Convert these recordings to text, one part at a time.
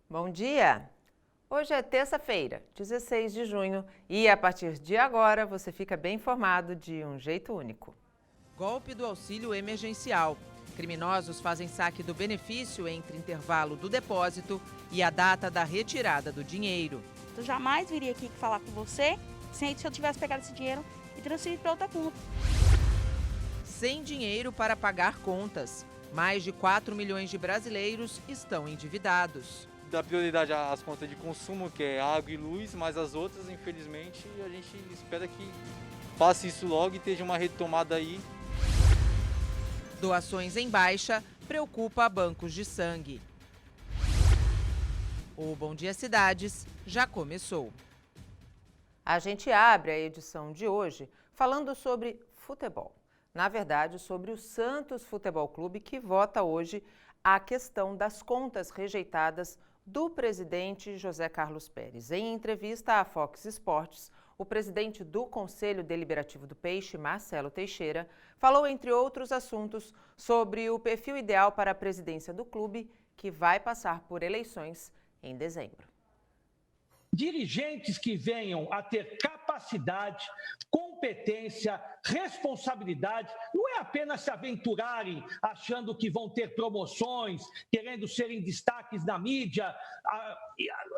Bom dia! Hoje é terça-feira, 16 de junho, e a partir de agora você fica bem informado de um jeito único. Golpe do auxílio emergencial. Criminosos fazem saque do benefício entre intervalo do depósito e a data da retirada do dinheiro. Eu jamais viria aqui falar com você se eu tivesse pegado esse dinheiro e transferido para outra conta. Sem dinheiro para pagar contas. Mais de 4 milhões de brasileiros estão endividados. Dá prioridade às contas de consumo, que é água e luz, mas as outras, infelizmente, a gente espera que passe isso logo e esteja uma retomada aí. Doações em baixa preocupa bancos de sangue. O Bom Dia Cidades já começou. A gente abre a edição de hoje falando sobre futebol. Na verdade, sobre o Santos Futebol Clube, que vota hoje a questão das contas rejeitadas do presidente José Carlos Pérez. Em entrevista à Fox Sports, o presidente do Conselho Deliberativo do Peixe, Marcelo Teixeira, falou, entre outros assuntos, sobre o perfil ideal para a presidência do clube, que vai passar por eleições em dezembro. Dirigentes que venham a ter capacidade, competência, responsabilidade, não é apenas se aventurarem achando que vão ter promoções, querendo serem destaques na mídia.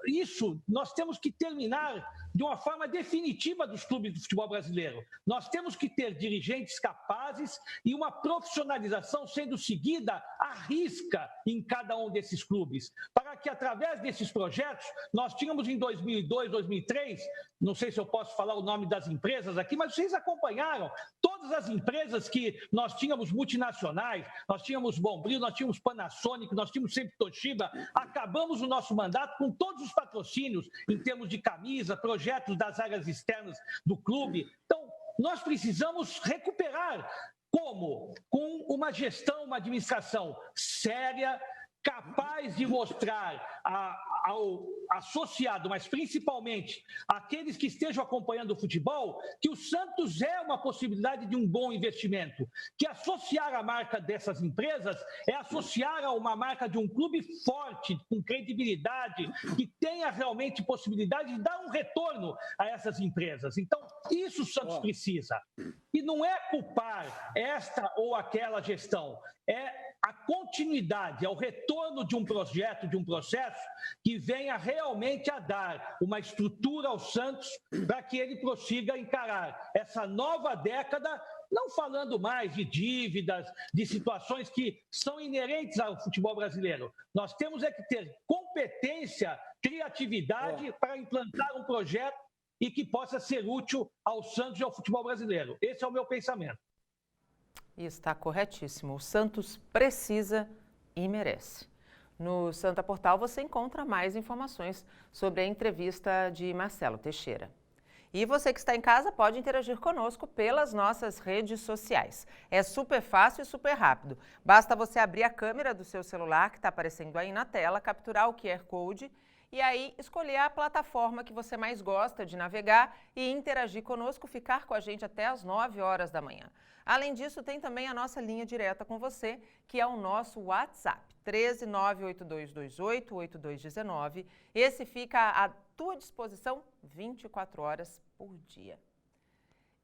Isso nós temos que terminar de uma forma definitiva dos clubes do futebol brasileiro. Nós temos que ter dirigentes capazes e uma profissionalização sendo seguida à risca em cada um desses clubes, para que através desses projetos nós tínhamos em 2002, 2003, não sei se eu posso falar o nome das empresas aqui, mas vocês acompanharam todas as empresas que nós tínhamos multinacionais, nós tínhamos Bombril, nós tínhamos Panasonic, nós tínhamos sempre Toshiba, acabamos o nosso mandato com todos os patrocínios em termos de camisa, projetos das áreas externas do clube. Então, nós precisamos recuperar. Como? Com uma gestão, uma administração séria, capaz de mostrar ao associado, mas principalmente aqueles que estejam acompanhando o futebol, que o Santos é uma possibilidade de um bom investimento, que associar a marca dessas empresas é associar a uma marca de um clube forte, com credibilidade, que tenha realmente possibilidade de dar um retorno a essas empresas. Então, isso o Santos precisa. E não é culpar esta ou aquela gestão, é a continuidade, é o retorno de um projeto, de um processo que venha realmente a dar uma estrutura ao Santos para que ele prossiga a encarar essa nova década, não falando mais de dívidas, de situações que são inerentes ao futebol brasileiro. Nós temos é que ter competência, criatividade para implantar um projeto e que possa ser útil ao Santos e ao futebol brasileiro. Esse é o meu pensamento. Está corretíssimo. O Santos precisa e merece. No Santa Portal você encontra mais informações sobre a entrevista de Marcelo Teixeira. E você que está em casa pode interagir conosco pelas nossas redes sociais. É super fácil e super rápido. Basta você abrir a câmera do seu celular, que está aparecendo aí na tela, capturar o QR Code e aí escolher a plataforma que você mais gosta de navegar e interagir conosco, ficar com a gente até às 9 horas da manhã. Além disso, tem também a nossa linha direta com você, que é o nosso WhatsApp, 13982288219. Esse fica à tua disposição 24 horas por dia.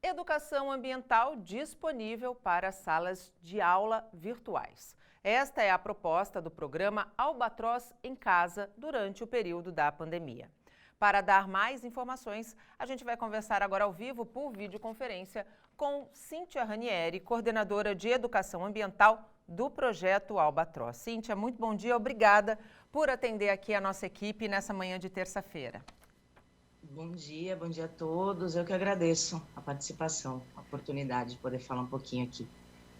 Educação ambiental disponível para salas de aula virtuais. Esta é a proposta do programa Albatroz em Casa durante o período da pandemia. Para dar mais informações, a gente vai conversar agora ao vivo por videoconferência com Cíntia Ranieri, coordenadora de Educação Ambiental do projeto Albatroz. Cíntia, muito bom dia, obrigada por atender aqui a nossa equipe nessa manhã de terça-feira. Bom dia a todos. Eu que agradeço a participação, a oportunidade de poder falar um pouquinho aqui.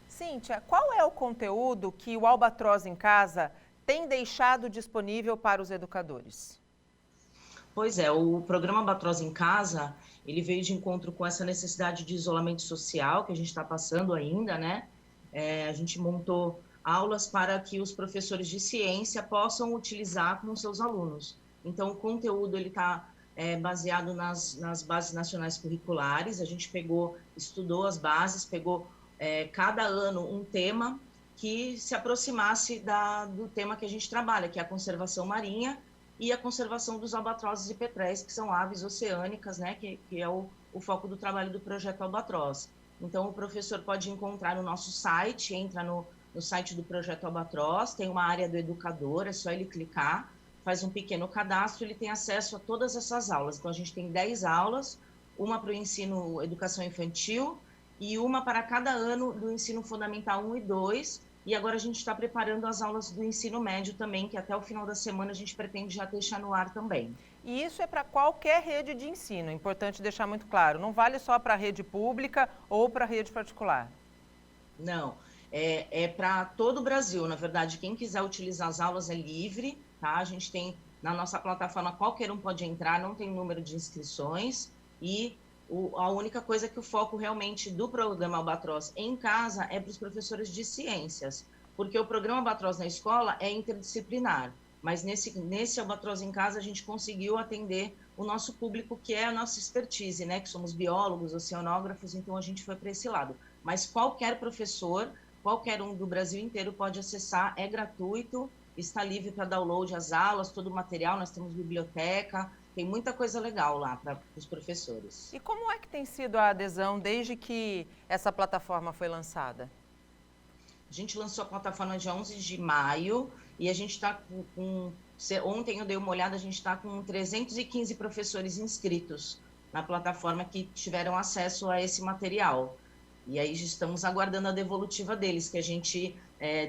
Cíntia, qual é o conteúdo que o Albatroz em Casa tem deixado disponível para os educadores? Pois é, o programa Albatroz em Casa, ele veio de encontro com essa necessidade de isolamento social que a gente está passando ainda, né? A gente montou aulas para que os professores de ciência possam utilizar com seus alunos. Então, o conteúdo ele está baseado nas bases nacionais curriculares. A gente estudou as bases, pegou cada ano um tema que se aproximasse do tema que a gente trabalha, que é a conservação marinha, e a conservação dos albatrozes e petréis, que são aves oceânicas, né, que é o foco do trabalho do Projeto Albatroz. Então, o professor pode encontrar no nosso site, entra no site do Projeto Albatroz, tem uma área do educador, é só ele clicar, faz um pequeno cadastro, ele tem acesso a todas essas aulas. Então, a gente tem 10 aulas, uma para o ensino educação infantil e uma para cada ano do ensino fundamental 1 e 2, e agora a gente está preparando as aulas do ensino médio também, que até o final da semana a gente pretende já deixar no ar também. E isso é para qualquer rede de ensino, é importante deixar muito claro, não vale só para a rede pública ou para a rede particular. Não, é para todo o Brasil, na verdade, quem quiser utilizar as aulas é livre, tá? A gente tem na nossa plataforma, qualquer um pode entrar, não tem número de inscrições, e a única coisa é que o foco realmente do programa Albatroz em casa é para os professores de ciências, porque o programa Albatroz na escola é interdisciplinar, mas nesse Albatroz em casa a gente conseguiu atender o nosso público, que é a nossa expertise, né, que somos biólogos, oceanógrafos, então a gente foi para esse lado. Mas qualquer professor, qualquer um do Brasil inteiro pode acessar, é gratuito, está livre para download as aulas, todo o material, nós temos biblioteca, tem muita coisa legal lá para os professores. E como é que tem sido a adesão desde que essa plataforma foi lançada? A gente lançou a plataforma dia 11 de maio e a gente está com... Ontem eu dei uma olhada, a gente está com 315 professores inscritos na plataforma que tiveram acesso a esse material. E aí estamos aguardando a devolutiva deles, que a gente,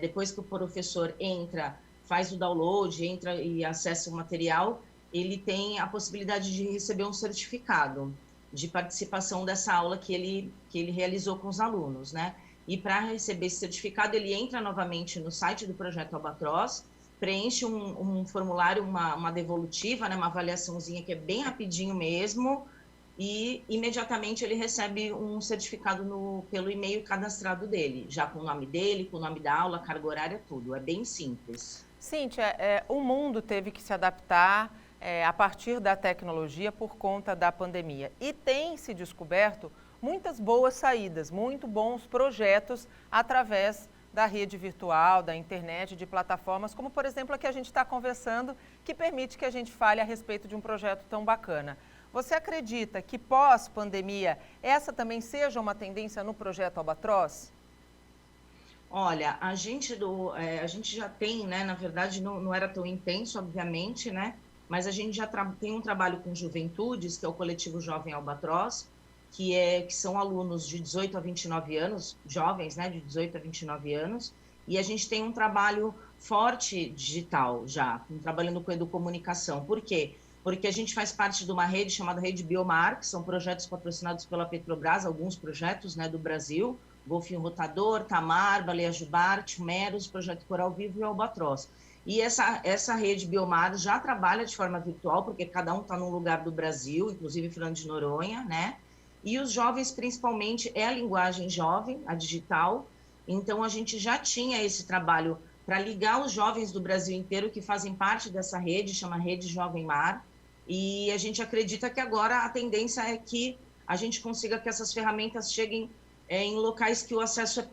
depois que o professor entra, faz o download, entra e acessa o material, ele tem a possibilidade de receber um certificado de participação dessa aula que ele realizou com os alunos, né? E para receber esse certificado, ele entra novamente no site do Projeto Albatroz, preenche um formulário, uma devolutiva, né? Uma avaliaçãozinha que é bem rapidinho mesmo, e imediatamente ele recebe um certificado pelo e-mail cadastrado dele, já com o nome dele, com o nome da aula, carga horária, tudo. É bem simples. Cíntia, o mundo teve que se adaptar a partir da tecnologia por conta da pandemia. E tem se descoberto muitas boas saídas, muito bons projetos através da rede virtual, da internet, de plataformas, como por exemplo a que a gente está conversando, que permite que a gente fale a respeito de um projeto tão bacana. Você acredita que pós-pandemia essa também seja uma tendência no projeto Albatroz? Olha, a gente já tem, né, na verdade não era tão intenso, obviamente, né, mas a gente já tem um trabalho com juventudes, que é o coletivo Jovem Albatroz, que são alunos de 18 a 29 anos, jovens, né, de 18 a 29 anos, e a gente tem um trabalho forte digital já, trabalhando com educomunicação. Por quê? Porque a gente faz parte de uma rede chamada Rede Biomar, que são projetos patrocinados pela Petrobras, alguns projetos, né, do Brasil, Golfinho Rotador, Tamar, Baleia Jubarte, Meros, Projeto Coral Vivo e Albatroz. E essa rede Biomar já trabalha de forma virtual, porque cada um está num lugar do Brasil, inclusive Fernando de Noronha, né? E os jovens, principalmente, é a linguagem jovem, a digital. Então, a gente já tinha esse trabalho para ligar os jovens do Brasil inteiro que fazem parte dessa rede, chama Rede Jovem Mar. E a gente acredita que agora a tendência é que a gente consiga que essas ferramentas cheguem em locais que o acesso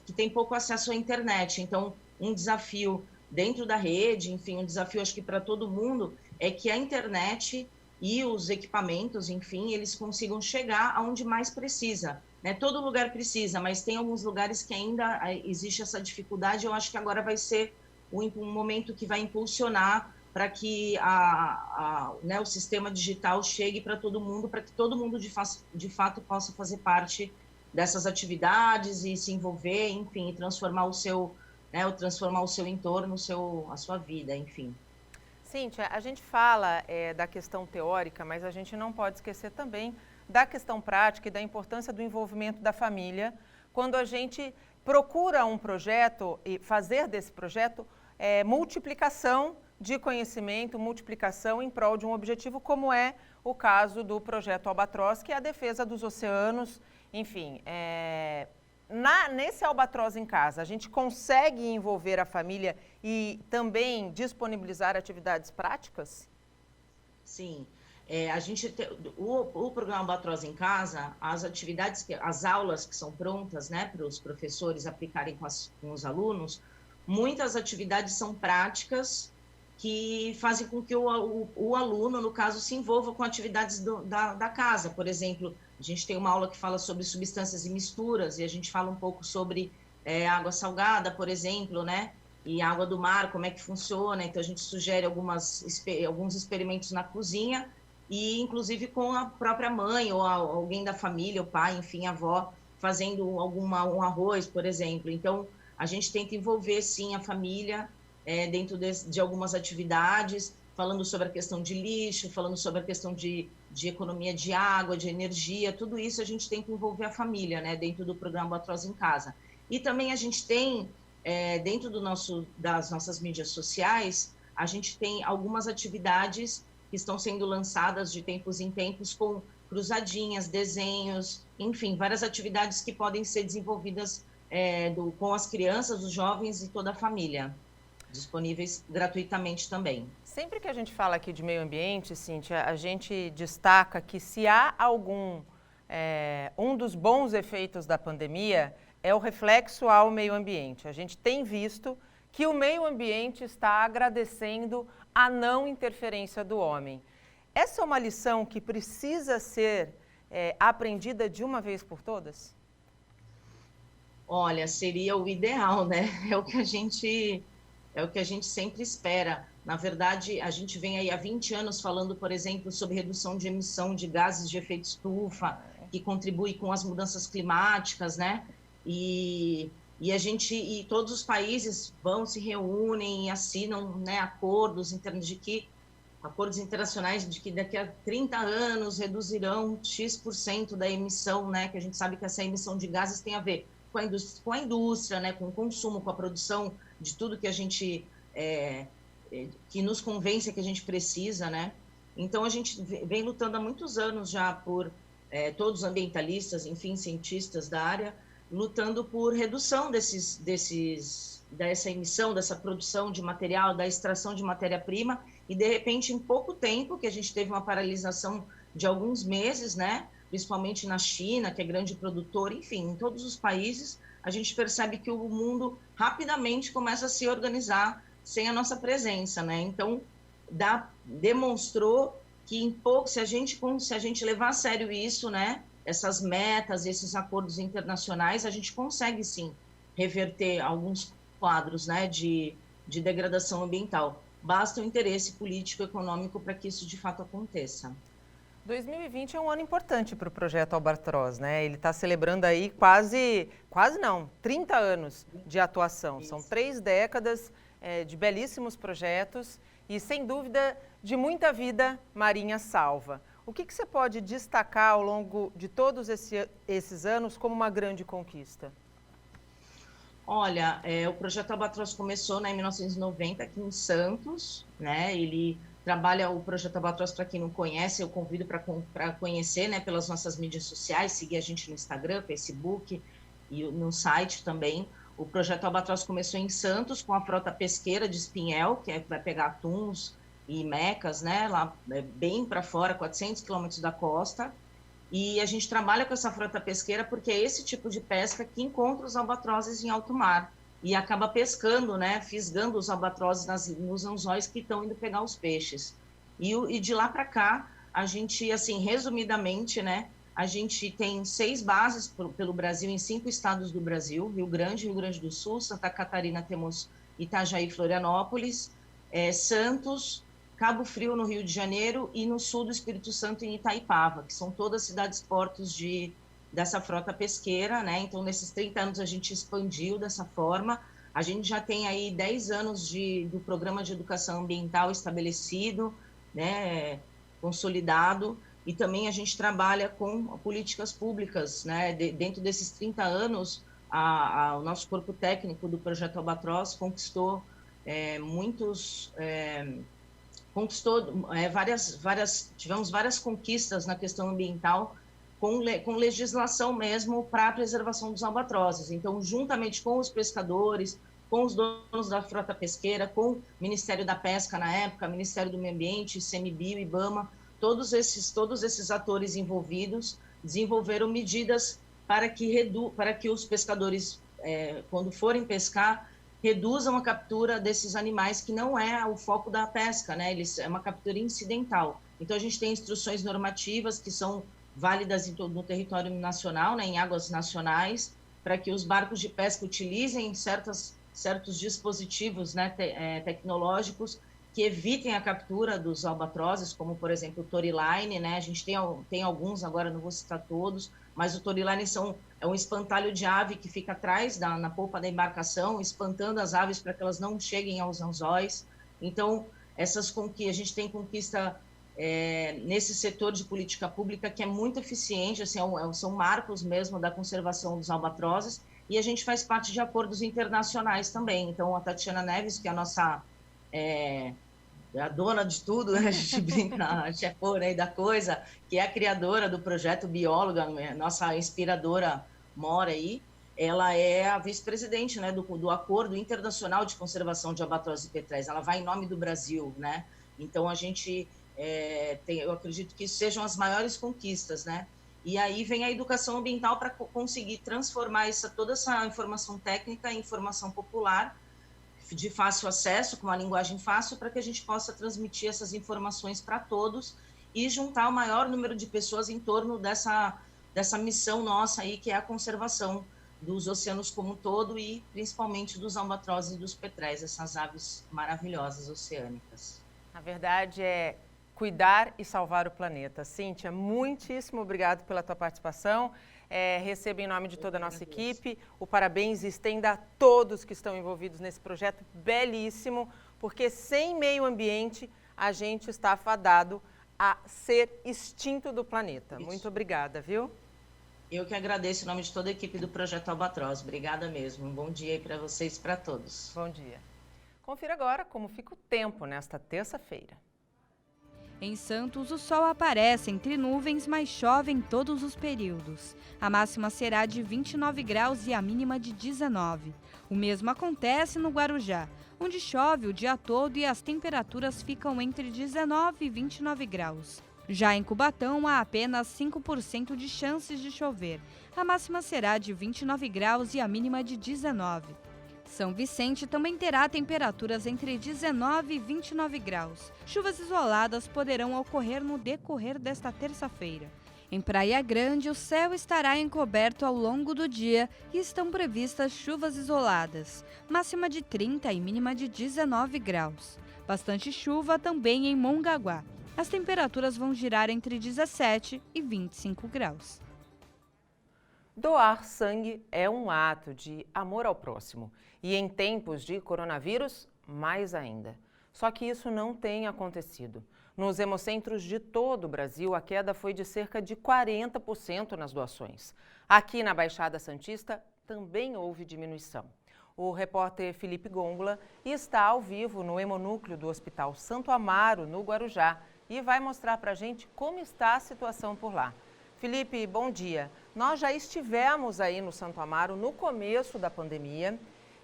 que tem pouco acesso à internet. Então, um desafio dentro da rede, enfim, um desafio acho que para todo mundo, é que a internet e os equipamentos, enfim, eles consigam chegar aonde mais precisa, né? Todo lugar precisa, mas tem alguns lugares que ainda existe essa dificuldade. Eu acho que agora vai ser um momento que vai impulsionar para que né, o sistema digital chegue para todo mundo, para que todo mundo de fato possa fazer parte dessas atividades e se envolver, enfim, e transformar o seu entorno, a sua vida, enfim. Cíntia, a gente fala da questão teórica, mas a gente não pode esquecer também da questão prática e da importância do envolvimento da família quando a gente procura um projeto e fazer desse projeto multiplicação de conhecimento, multiplicação em prol de um objetivo, como é o caso do projeto Albatroz, que é a defesa dos oceanos. Enfim, nesse Albatroz em Casa, a gente consegue envolver a família e também disponibilizar atividades práticas? Sim. O programa Albatroz em Casa, as aulas que são prontas, né, para os professores aplicarem com os alunos, muitas atividades são práticas que fazem com que o aluno, no caso, se envolva com atividades da casa. Por exemplo, a gente tem uma aula que fala sobre substâncias e misturas, e a gente fala um pouco sobre água salgada, por exemplo, né? E água do mar, como é que funciona. Então, a gente sugere alguns experimentos na cozinha, e inclusive com a própria mãe, ou alguém da família, o pai, enfim, a avó, fazendo um arroz, por exemplo. Então, a gente tenta envolver, sim, a família dentro de algumas atividades, falando sobre a questão de lixo, falando sobre a questão de economia de água, de energia, tudo isso a gente tem que envolver a família, né, dentro do programa Albatroz em Casa. E também a gente tem, dentro das nossas mídias sociais, a gente tem algumas atividades que estão sendo lançadas de tempos em tempos com cruzadinhas, desenhos, enfim, várias atividades que podem ser desenvolvidas com as crianças, os jovens e toda a família, disponíveis gratuitamente também. Sempre que a gente fala aqui de meio ambiente, Cíntia, a gente destaca que se há um dos bons efeitos da pandemia é o reflexo ao meio ambiente. A gente tem visto que o meio ambiente está agradecendo a não interferência do homem. Essa é uma lição que precisa ser aprendida de uma vez por todas? Olha, seria o ideal, né? É o que a gente sempre espera. Na verdade, a gente vem aí há 20 anos falando, por exemplo, sobre redução de emissão de gases de efeito estufa, que contribui com as mudanças climáticas, né? E todos os países se reúnem e assinam, né, acordos internacionais de que daqui a 30 anos reduzirão X% da emissão, né? Que a gente sabe que essa emissão de gases tem a ver com a indústria, né, com o consumo, com a produção de tudo que a gente que nos convence que a gente precisa, né? Então a gente vem lutando há muitos anos já por todos ambientalistas, enfim, cientistas da área, lutando por redução dessa emissão, dessa produção de material, da extração de matéria-prima, e de repente, em pouco tempo, que a gente teve uma paralisação de alguns meses, né? Principalmente na China, que é grande produtor, enfim, em todos os países, a gente percebe que o mundo rapidamente começa a se organizar sem a nossa presença, né? Então, demonstrou que se a gente levar a sério isso, né? Essas metas, esses acordos internacionais, a gente consegue, sim, reverter alguns quadros, né, de degradação ambiental. Basta o interesse político e econômico para que isso, de fato, aconteça. 2020 é um ano importante para o Projeto Albatroz, né? Ele está celebrando aí 30 anos de atuação. Isso. São 3 décadas de belíssimos projetos e, sem dúvida, de muita vida marinha salva. O que você pode destacar ao longo de todos esses anos como uma grande conquista? Olha, o Projeto Albatroz começou em 1990 aqui em Santos, né? Ele trabalha o Projeto Albatroz, para quem não conhece, eu convido para conhecer, né, pelas nossas mídias sociais, seguir a gente no Instagram, Facebook e no site também. O Projeto Albatroz começou em Santos com a frota pesqueira de Espinhel, que vai pegar atuns e mecas, né, lá bem para fora, 400 quilômetros da costa. E a gente trabalha com essa frota pesqueira porque é esse tipo de pesca que encontra os albatrozes em alto mar e acaba pescando, né, fisgando os albatrozes nos anzóis que estão indo pegar os peixes. E de lá para cá, a gente, assim, resumidamente, né, a gente tem 6 bases pelo Brasil, em 5 estados do Brasil: Rio Grande do Sul, Santa Catarina, temos Itajaí, Florianópolis, Santos, Cabo Frio, no Rio de Janeiro, e no sul do Espírito Santo, em Itaipava, que são todas cidades-portos dessa frota pesqueira, né? Então, nesses 30 anos, a gente expandiu dessa forma. A gente já tem aí 10 anos do Programa de Educação Ambiental estabelecido, né? Consolidado, e também a gente trabalha com políticas públicas, né? Dentro desses 30 anos, o nosso corpo técnico do Projeto Albatroz conquistou tivemos várias conquistas na questão ambiental com legislação mesmo para a preservação dos albatrozes. Então, juntamente com os pescadores, com os donos da frota pesqueira, com o Ministério da Pesca na época, Ministério do Meio Ambiente, ICMBio, IBAMA, todos esses atores envolvidos desenvolveram medidas para que os pescadores, quando forem pescar, reduzam a captura desses animais, que não é o foco da pesca, né? É uma captura incidental. Então, a gente tem instruções normativas que são válidas no território nacional, né, em águas nacionais, para que os barcos de pesca utilizem certos dispositivos, né, tecnológicos que evitem a captura dos albatrozes, como, por exemplo, o Toryline, né? A gente tem alguns, agora não vou citar todos, mas o Toryline é um espantalho de ave que fica atrás, na polpa da embarcação, espantando as aves para que elas não cheguem aos anzóis. Então, a gente tem conquista nesse setor de política pública que é muito eficiente, assim, são marcos mesmo da conservação dos albatrozes, e a gente faz parte de acordos internacionais também. Então, a Tatiana Neves, que é a nossa a dona de tudo, né? A gente brinca, a chefona aí da coisa, que é a criadora do projeto Bióloga, nossa inspiradora mora aí, ela é a vice-presidente, né, do Acordo Internacional de Conservação de Albatrozes e Petréis. Ela vai em nome do Brasil, né? Então, a gente eu acredito que sejam as maiores conquistas, né? E aí vem a educação ambiental para conseguir transformar toda essa informação técnica em informação popular, de fácil acesso, com uma linguagem fácil, para que a gente possa transmitir essas informações para todos e juntar o maior número de pessoas em torno dessa missão nossa aí, que é a conservação dos oceanos como um todo e principalmente dos albatrozes e dos petréis, essas aves maravilhosas oceânicas. A verdade é cuidar e salvar o planeta. Cíntia, muitíssimo obrigado pela tua participação. Recebo em nome de toda a nossa equipe o parabéns e estenda a todos que estão envolvidos nesse projeto belíssimo, porque sem meio ambiente a gente está fadado a ser extinto do planeta. Isso. Muito obrigada, viu? Eu que agradeço em nome de toda a equipe do Projeto Albatroz. Obrigada mesmo. Um bom dia aí para vocês e para todos. Bom dia. Confira agora como fica o tempo nesta terça-feira. Em Santos, o sol aparece entre nuvens, mas chove em todos os períodos. A máxima será de 29 graus e a mínima de 19. O mesmo acontece no Guarujá, onde chove o dia todo e as temperaturas ficam entre 19 e 29 graus. Já em Cubatão, há apenas 5% de chances de chover. A máxima será de 29 graus e a mínima de 19. São Vicente também terá temperaturas entre 19 e 29 graus. Chuvas isoladas poderão ocorrer no decorrer desta terça-feira. Em Praia Grande, o céu estará encoberto ao longo do dia e estão previstas chuvas isoladas, máxima de 30 e mínima de 19 graus. Bastante chuva também em Mongaguá. As temperaturas vão girar entre 17 e 25 graus. Doar sangue é um ato de amor ao próximo. E em tempos de coronavírus, mais ainda. Só que isso não tem acontecido. Nos hemocentros de todo o Brasil, a queda foi de cerca de 40% nas doações. Aqui na Baixada Santista, também houve diminuição. O repórter Felipe Gongola está ao vivo no hemonúcleo do Hospital Santo Amaro, no Guarujá, e vai mostrar para a gente como está a situação por lá. Felipe, bom dia. Nós já estivemos aí no Santo Amaro no começo da pandemia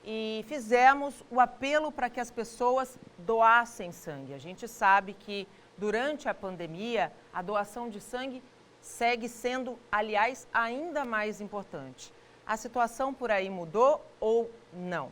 e fizemos o apelo para que as pessoas doassem sangue. A gente sabe que durante a pandemia a doação de sangue segue sendo, aliás, ainda mais importante. A situação por aí mudou ou não?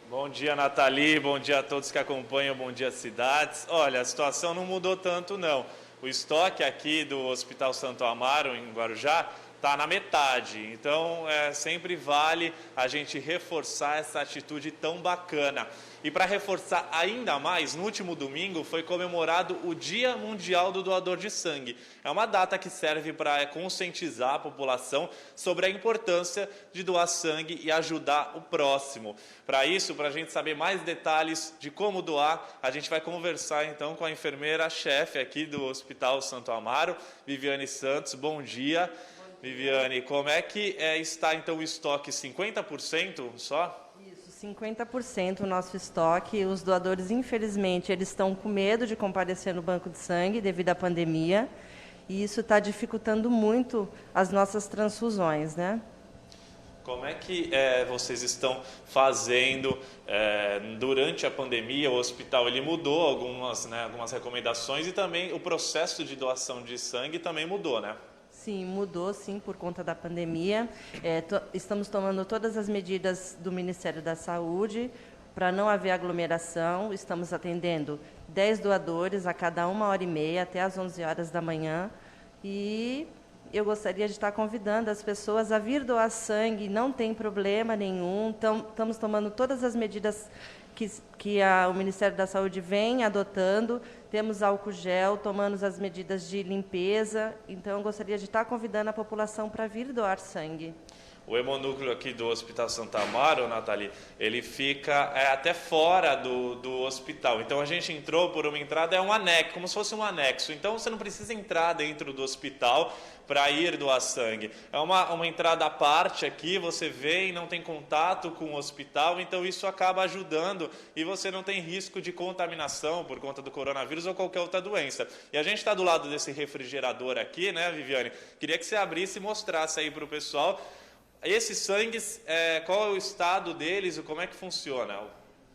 Bom dia, Nathalie. Bom dia a todos que acompanham. Bom dia, cidades. Olha, a situação não mudou tanto, não. O estoque aqui do Hospital Santo Amaro, em Guarujá, está na metade. Então, sempre vale a gente reforçar essa atitude tão bacana. E para reforçar ainda mais, no último domingo foi comemorado o Dia Mundial do Doador de Sangue. É uma data que serve para conscientizar a população sobre a importância de doar sangue e ajudar o próximo. Para isso, para a gente saber mais detalhes de como doar, a gente vai conversar então com a enfermeira-chefe aqui do Hospital Santo Amaro, Viviane Santos. Bom dia. Viviane, como é que está então o estoque? 50% só? Isso, 50% o nosso estoque. Os doadores, infelizmente, eles estão com medo de comparecer no banco de sangue devido à pandemia. E isso está dificultando muito as nossas transfusões, né? Como é que vocês estão fazendo durante a pandemia? O hospital ele mudou algumas recomendações e também o processo de doação de sangue também mudou, né? Sim, mudou, sim, por conta da pandemia. Estamos tomando todas as medidas do Ministério da Saúde para não haver aglomeração. Estamos atendendo 10 doadores a cada 1h30 até às 11 horas da manhã. E eu gostaria de estar convidando as pessoas a vir doar sangue, não tem problema nenhum. Estamos tomando todas as medidas que o Ministério da Saúde vem adotando. Temos álcool gel, tomamos as medidas de limpeza. Então, eu gostaria de estar convidando a população para vir doar sangue. O hemonúcleo aqui do Hospital Santo Amaro, Nathalie, ele fica até fora do hospital. Então, a gente entrou por uma entrada, é um anexo, como se fosse um anexo. Então, você não precisa entrar dentro do hospital para ir doar sangue. É uma entrada à parte aqui, você vem, não tem contato com o hospital, então isso acaba ajudando e você não tem risco de contaminação por conta do coronavírus ou qualquer outra doença. E a gente está do lado desse refrigerador aqui, né, Viviane? Queria que você abrisse e mostrasse aí para o pessoal. Esses sangues, qual é o estado deles e como é que funciona?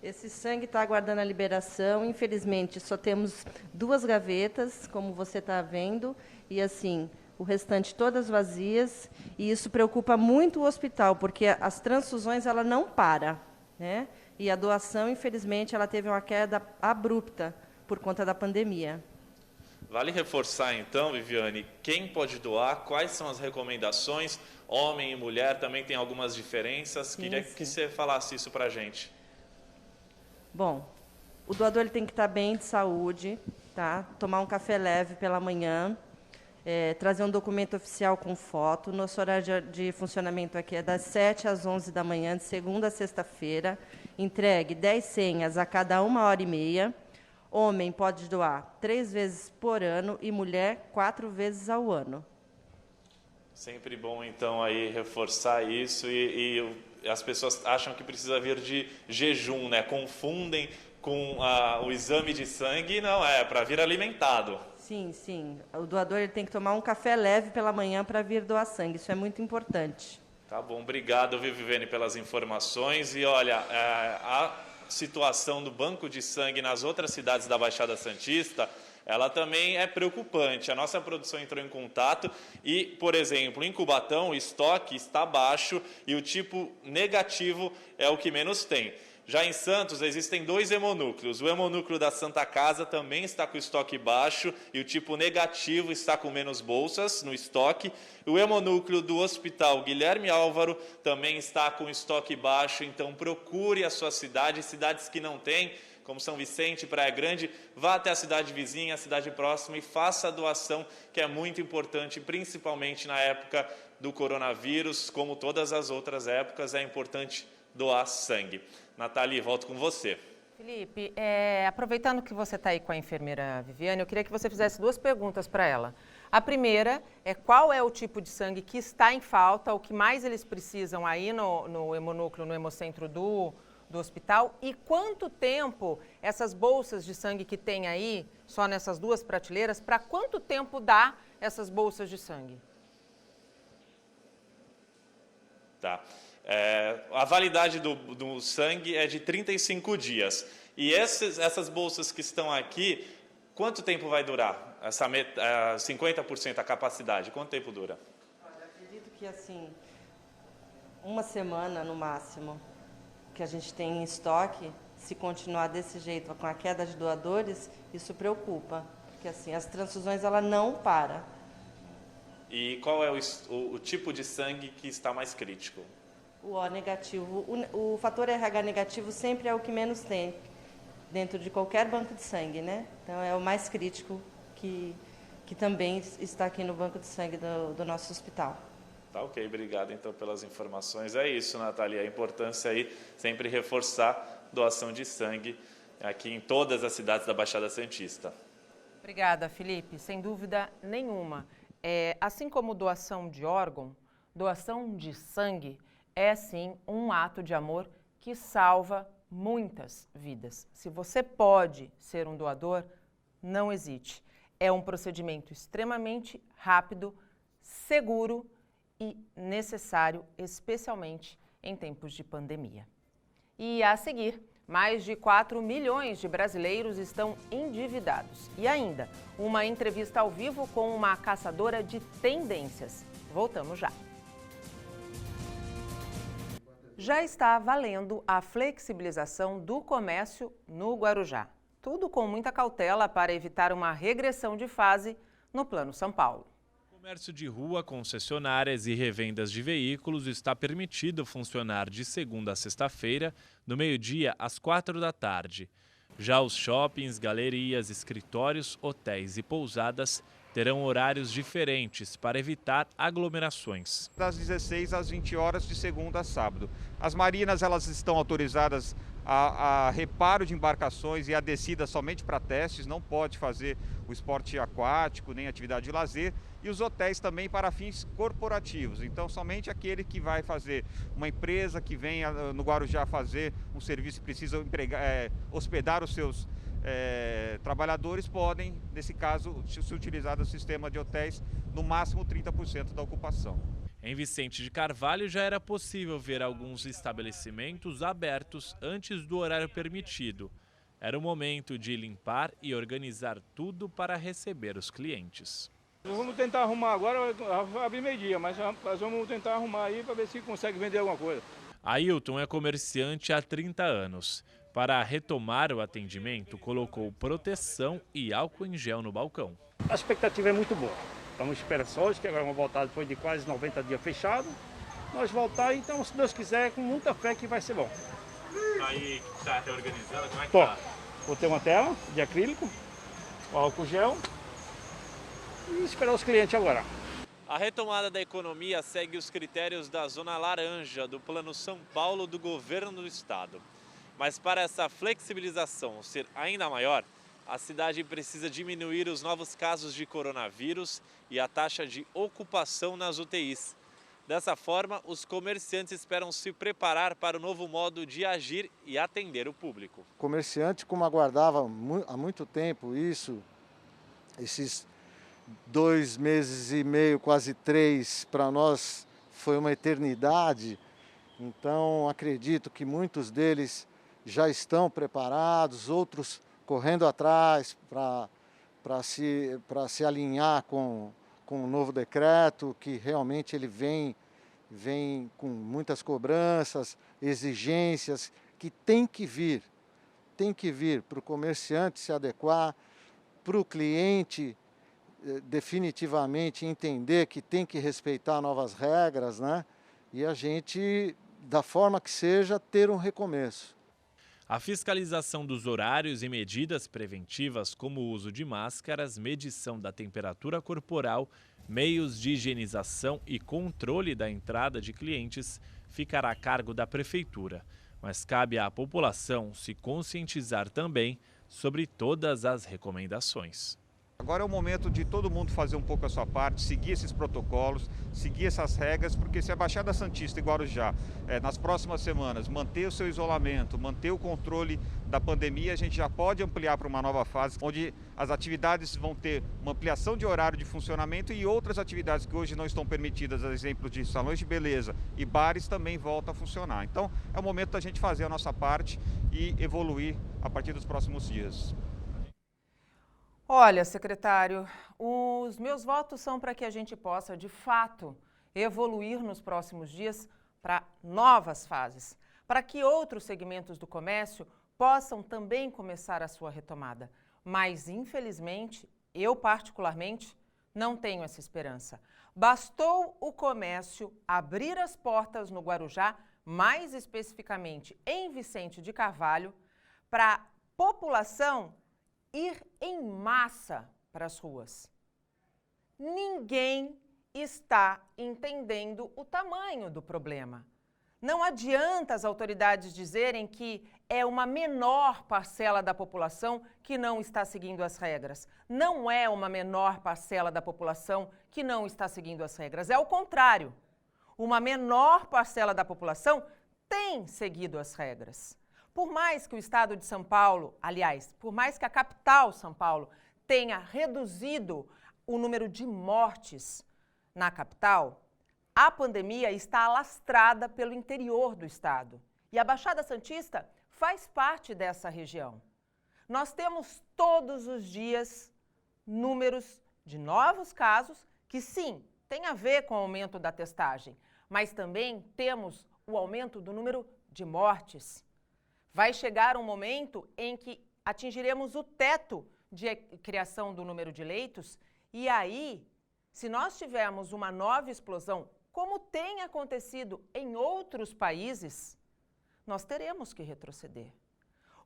Esse sangue está aguardando a liberação. Infelizmente, só temos 2 gavetas, como você está vendo, e assim, o restante todas vazias. E isso preocupa muito o hospital, porque as transfusões ela não para, né? E a doação, infelizmente, ela teve uma queda abrupta por conta da pandemia. Vale reforçar, então, Viviane, quem pode doar, quais são as recomendações? Homem e mulher também tem algumas diferenças. Queria que você falasse isso para a gente. Bom, o doador ele tem que estar bem de saúde, tá? Tomar um café leve pela manhã, trazer um documento oficial com foto. Nosso horário de funcionamento aqui é das 7 às 11 da manhã, de segunda a sexta-feira. Entregue 10 senhas a cada 1h30. Homem pode doar 3 vezes por ano e mulher 4 vezes ao ano. Sempre bom, então, aí reforçar isso e as pessoas acham que precisa vir de jejum, né? Confundem com o exame de sangue, não, é para vir alimentado. Sim, sim. O doador ele tem que tomar um café leve pela manhã para vir doar sangue, isso é muito importante. Tá bom, obrigado, Viviane, pelas informações. E olha, a situação do banco de sangue nas outras cidades da Baixada Santista, ela também é preocupante. A nossa produção entrou em contato e, por exemplo, em Cubatão o estoque está baixo e o tipo negativo é o que menos tem. Já em Santos existem 2 hemonúcleos. O hemonúcleo da Santa Casa também está com estoque baixo e o tipo negativo está com menos bolsas no estoque. O hemonúcleo do Hospital Guilherme Álvaro também está com estoque baixo, então procure a sua cidade, cidades que não têm, como São Vicente, Praia Grande, vá até a cidade vizinha, a cidade próxima e faça a doação, que é muito importante, principalmente na época do coronavírus, como todas as outras épocas, é importante doar sangue. Nathalie, volto com você. Felipe, aproveitando que você está aí com a enfermeira Viviane, eu queria que você fizesse 2 perguntas para ela. A primeira é qual é o tipo de sangue que está em falta, o que mais eles precisam aí no hemonúcleo, no hemocentro do hospital, e quanto tempo essas bolsas de sangue que tem aí, só nessas 2 prateleiras, para quanto tempo dá essas bolsas de sangue? Tá. A validade do sangue é de 35 dias. E essas bolsas que estão aqui, quanto tempo vai durar? 50% a capacidade, quanto tempo dura? Olha, acredito que assim, 1 semana no máximo que a gente tem em estoque. Se continuar desse jeito, com a queda de doadores, isso preocupa, porque assim, as transfusões ela não param. E qual é o tipo de sangue que está mais crítico? O O negativo. O fator RH negativo sempre é o que menos tem dentro de qualquer banco de sangue, né? Então é o mais crítico que também está aqui no banco de sangue do nosso hospital. Tá, ok, obrigado então pelas informações. É isso, Nathalie, a importância aí sempre reforçar doação de sangue aqui em todas as cidades da Baixada Santista. Obrigada, Felipe. Sem dúvida nenhuma. Assim como doação de órgão, doação de sangue é sim um ato de amor que salva muitas vidas. Se você pode ser um doador, não hesite. É um procedimento extremamente rápido, seguro e necessário, especialmente em tempos de pandemia. E a seguir, Mais de 4 milhões de brasileiros estão endividados. E ainda, uma entrevista ao vivo com uma caçadora de tendências. Voltamos já. Já está valendo a flexibilização do comércio no Guarujá. Tudo com muita cautela para evitar uma regressão de fase no Plano São Paulo. O comércio de rua, concessionárias e revendas de veículos está permitido funcionar de segunda a sexta-feira, do meio-dia às 4 da tarde. Já os shoppings, galerias, escritórios, hotéis e pousadas terão horários diferentes para evitar aglomerações. Das 16 às 20 horas de segunda a sábado. As marinas elas estão autorizadas a reparo de embarcações e a descida somente para testes, não pode fazer o esporte aquático nem atividade de lazer, e os hotéis também para fins corporativos. Então somente aquele que vai fazer, uma empresa que venha no Guarujá fazer um serviço e precisa hospedar os seus trabalhadores podem, nesse caso, se utilizar do sistema de hotéis no máximo 30% da ocupação. Em Vicente de Carvalho já era possível ver alguns estabelecimentos abertos antes do horário permitido. Era o momento de limpar e organizar tudo para receber os clientes. Vamos tentar arrumar agora, vai abrir meio-dia, mas nós vamos tentar arrumar aí para ver se consegue vender alguma coisa. Ailton é comerciante há 30 anos. Para retomar o atendimento, colocou proteção e álcool em gel no balcão. A expectativa é muito boa. Estamos esperançosos que agora vamos voltar depois de quase 90 dias fechado. Nós voltar, então, se Deus quiser, com muita fé que vai ser bom. Aí está reorganizando, como é que tá? Vou ter uma tela de acrílico, álcool gel e esperar os clientes agora. A retomada da economia segue os critérios da Zona Laranja do Plano São Paulo do governo do estado. Mas para essa flexibilização ser ainda maior, a cidade precisa diminuir os novos casos de coronavírus e a taxa de ocupação nas UTIs. Dessa forma, os comerciantes esperam se preparar para o novo modo de agir e atender o público. O comerciante, como aguardava há muito tempo isso, esses 2 meses e meio, quase 3, para nós foi uma eternidade. Então, acredito que muitos deles já estão preparados, outros correndo atrás para se alinhar com o novo decreto, que realmente ele vem com muitas cobranças, exigências, que tem que vir para o comerciante se adequar, para o cliente definitivamente entender que tem que respeitar novas regras, né? E a gente, da forma que seja, ter um recomeço. A fiscalização dos horários e medidas preventivas, como o uso de máscaras, medição da temperatura corporal, meios de higienização e controle da entrada de clientes, ficará a cargo da Prefeitura. Mas cabe à população se conscientizar também sobre todas as recomendações. Agora é o momento de todo mundo fazer um pouco a sua parte, seguir esses protocolos, seguir essas regras, porque se a Baixada Santista e Guarujá, nas próximas semanas, manter o seu isolamento, manter o controle da pandemia, a gente já pode ampliar para uma nova fase, onde as atividades vão ter uma ampliação de horário de funcionamento e outras atividades que hoje não estão permitidas, a exemplo de salões de beleza e bares, também voltam a funcionar. Então é o momento da gente fazer a nossa parte e evoluir a partir dos próximos dias. Olha, secretário, os meus votos são para que a gente possa, de fato, evoluir nos próximos dias para novas fases, para que outros segmentos do comércio possam também começar a sua retomada. Mas, infelizmente, eu particularmente não tenho essa esperança. Bastou o comércio abrir as portas no Guarujá, mais especificamente em Vicente de Carvalho, para a população ir em massa para as ruas. Ninguém está entendendo o tamanho do problema. Não adianta as autoridades dizerem que é uma menor parcela da população que não está seguindo as regras. Não é uma menor parcela da população que não está seguindo as regras. É o contrário. Uma menor parcela da população tem seguido as regras. Por mais que o estado de São Paulo, aliás, por mais que a capital São Paulo tenha reduzido o número de mortes na capital, a pandemia está alastrada pelo interior do estado. E a Baixada Santista faz parte dessa região. Nós temos todos os dias números de novos casos que, sim, tem a ver com o aumento da testagem, mas também temos o aumento do número de mortes. Vai chegar um momento em que atingiremos o teto de criação do número de leitos e aí, se nós tivermos uma nova explosão, como tem acontecido em outros países, nós teremos que retroceder.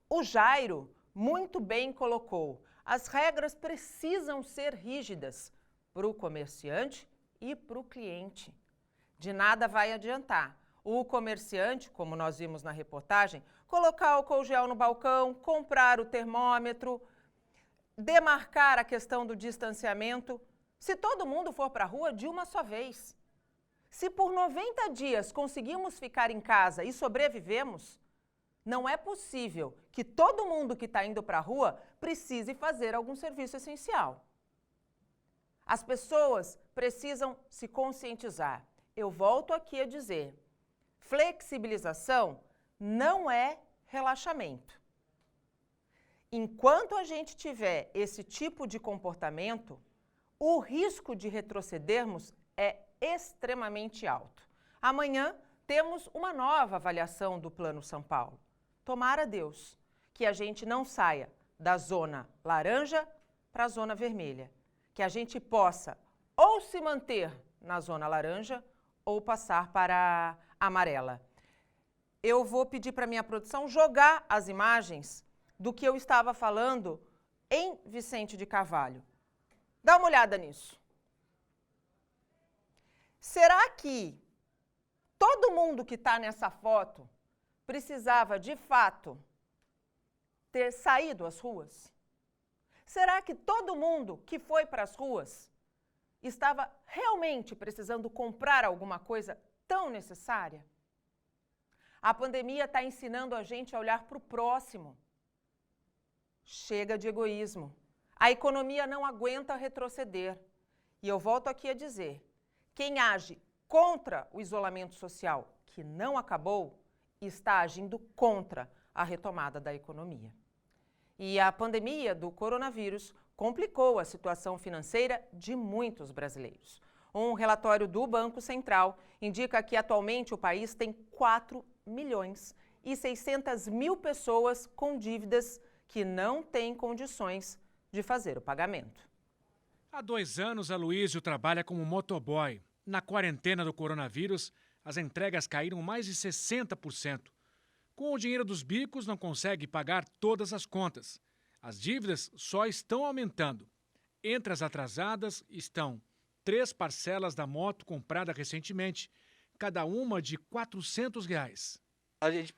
O Jairo muito bem colocou, as regras precisam ser rígidas para o comerciante e para o cliente. De nada vai adiantar o comerciante, como nós vimos na reportagem, colocar álcool gel no balcão, comprar o termômetro, demarcar a questão do distanciamento, se todo mundo for para a rua de uma só vez. Se por 90 dias conseguimos ficar em casa e sobrevivemos, não é possível que todo mundo que está indo para a rua precise fazer algum serviço essencial. As pessoas precisam se conscientizar. Eu volto aqui a dizer, flexibilização não é relaxamento. Enquanto a gente tiver esse tipo de comportamento, o risco de retrocedermos é extremamente alto. Amanhã temos uma nova avaliação do Plano São Paulo. Tomara Deus que a gente não saia da zona laranja para a zona vermelha, que a gente possa ou se manter na zona laranja ou passar para a amarela. Eu vou pedir para a minha produção jogar as imagens do que eu estava falando em Vicente de Carvalho. Dá uma olhada nisso. Será que todo mundo que está nessa foto precisava, de fato, ter saído às ruas? Será que todo mundo que foi para as ruas estava realmente precisando comprar alguma coisa tão necessária? A pandemia está ensinando a gente a olhar para o próximo. Chega de egoísmo. A economia não aguenta retroceder. E eu volto aqui a dizer, quem age contra o isolamento social, que não acabou, está agindo contra a retomada da economia. E a pandemia do coronavírus complicou a situação financeira de muitos brasileiros. Um relatório do Banco Central indica que atualmente o país tem 4.600.000 pessoas com dívidas que não têm condições de fazer o pagamento. Há 2 anos, Aloysio trabalha como motoboy. Na quarentena do coronavírus, as entregas caíram mais de 60%. Com o dinheiro dos bicos, não consegue pagar todas as contas. As dívidas só estão aumentando. Entre as atrasadas estão 3 parcelas da moto comprada recentemente, cada uma de R$ 400. A gente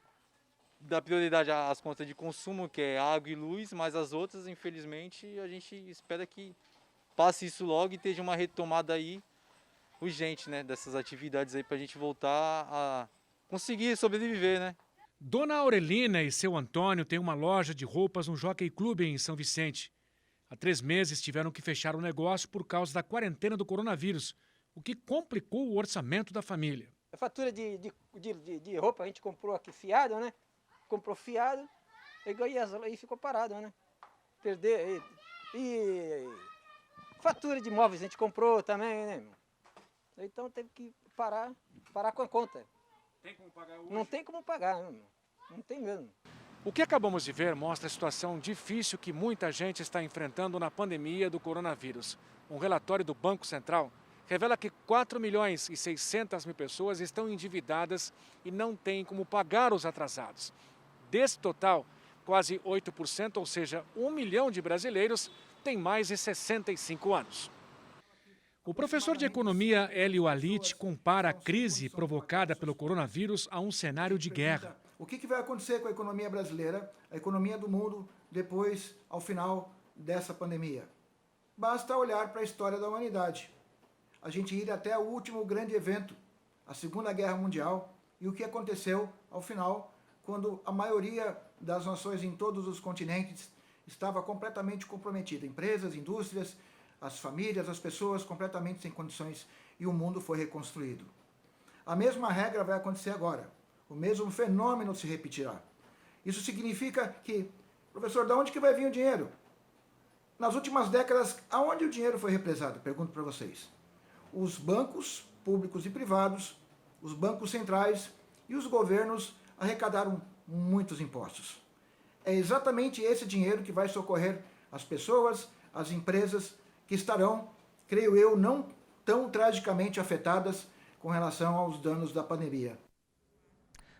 dá prioridade às contas de consumo, que é água e luz, mas as outras, infelizmente, a gente espera que passe isso logo e esteja uma retomada aí urgente, né, dessas atividades aí para a gente voltar a conseguir sobreviver, né? Dona Aurelina e seu Antônio têm uma loja de roupas no Jockey Club em São Vicente. Há 3 meses tiveram que fechar o negócio por causa da quarentena do coronavírus, o que complicou o orçamento da família. A fatura de roupa a gente comprou aqui fiado, né? Comprou fiado e ficou parado, né? Perder. E fatura de móveis a gente comprou também, né? Então teve que parar com a conta. Tem como pagar hoje? Não tem como pagar, não tem mesmo. O que acabamos de ver mostra a situação difícil que muita gente está enfrentando na pandemia do coronavírus. Um relatório do Banco Central revela que 4.600.000 pessoas estão endividadas e não têm como pagar os atrasados. Desse total, quase 8%, ou seja, 1 milhão de brasileiros, têm mais de 65 anos. O professor de economia Hélio Alit compara a crise provocada pelo coronavírus a um cenário de guerra. O que vai acontecer com a economia brasileira, a economia do mundo, depois, ao final dessa pandemia? Basta olhar para a história da humanidade. A gente ir até o último grande evento, a Segunda Guerra Mundial, e o que aconteceu ao final, quando a maioria das nações em todos os continentes estava completamente comprometida. Empresas, indústrias, as famílias, as pessoas completamente sem condições, e o mundo foi reconstruído. A mesma regra vai acontecer agora. O mesmo fenômeno se repetirá. Isso significa que, professor, de onde que vai vir o dinheiro? Nas últimas décadas, aonde o dinheiro foi represado? Pergunto para vocês. Os bancos públicos e privados, os bancos centrais e os governos arrecadaram muitos impostos. É exatamente esse dinheiro que vai socorrer as pessoas, as empresas que estarão, creio eu, não tão tragicamente afetadas com relação aos danos da pandemia.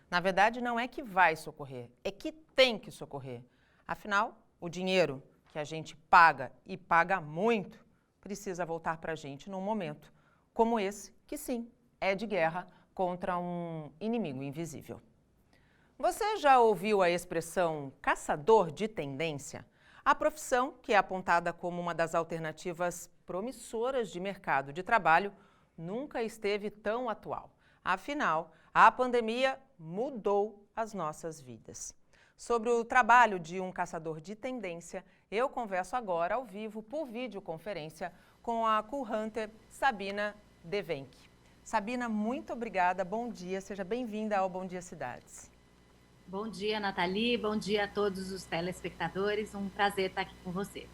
Na verdade, não é que vai socorrer, é que tem que socorrer. Afinal, o dinheiro que a gente paga e paga muito precisa voltar para a gente num momento como esse, que sim, é de guerra contra um inimigo invisível. Você já ouviu a expressão caçador de tendência? A profissão, que é apontada como uma das alternativas promissoras de mercado de trabalho, nunca esteve tão atual. Afinal, a pandemia mudou as nossas vidas. Sobre o trabalho de um caçador de tendência, eu converso agora ao vivo por videoconferência com a Cool Hunter Sabina Devenck. Sabina, muito obrigada, bom dia, seja bem-vinda ao Bom Dia Cidades. Bom dia, Nathalie, bom dia a todos os telespectadores, um prazer estar aqui com você.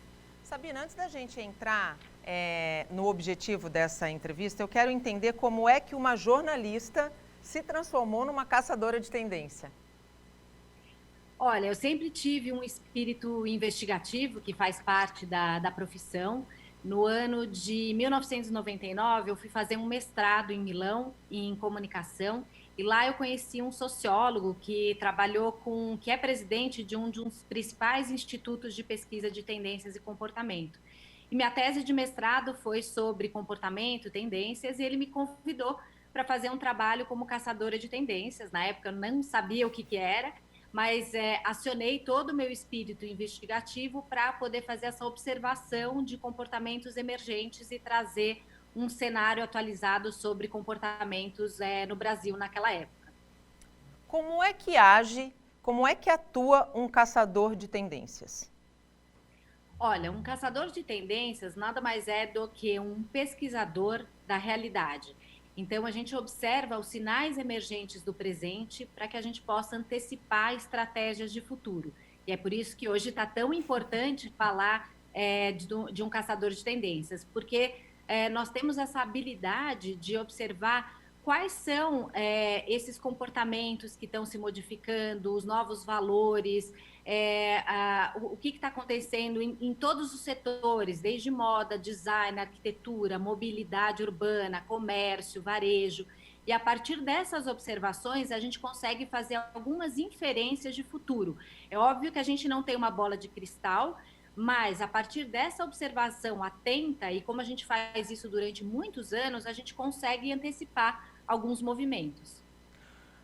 Sabina, antes da gente entrar no objetivo dessa entrevista, eu quero entender como é que uma jornalista se transformou numa caçadora de tendência. Olha, eu sempre tive um espírito investigativo que faz parte da profissão. No ano de 1999, eu fui fazer um mestrado em Milão, em comunicação, e lá eu conheci um sociólogo que que é presidente de um dos principais institutos de pesquisa de tendências e comportamento. E minha tese de mestrado foi sobre comportamento e tendências, e ele me convidou para fazer um trabalho como caçadora de tendências. Na época eu não sabia o que era, mas acionei todo o meu espírito investigativo para poder fazer essa observação de comportamentos emergentes e trazer um cenário atualizado sobre comportamentos no Brasil naquela época. Como é que age, como é que atua um caçador de tendências? Olha, um caçador de tendências nada mais é do que um pesquisador da realidade. Então, a gente observa os sinais emergentes do presente para que a gente possa antecipar estratégias de futuro. E é por isso que hoje está tão importante falar de um caçador de tendências, porque nós temos essa habilidade de observar quais são esses comportamentos que estão se modificando, os novos valores, o que está acontecendo em todos os setores, desde moda, design, arquitetura, mobilidade urbana, comércio, varejo. E a partir dessas observações, a gente consegue fazer algumas inferências de futuro. É óbvio que a gente não tem uma bola de cristal, mas a partir dessa observação atenta, e como a gente faz isso durante muitos anos, a gente consegue antecipar alguns movimentos.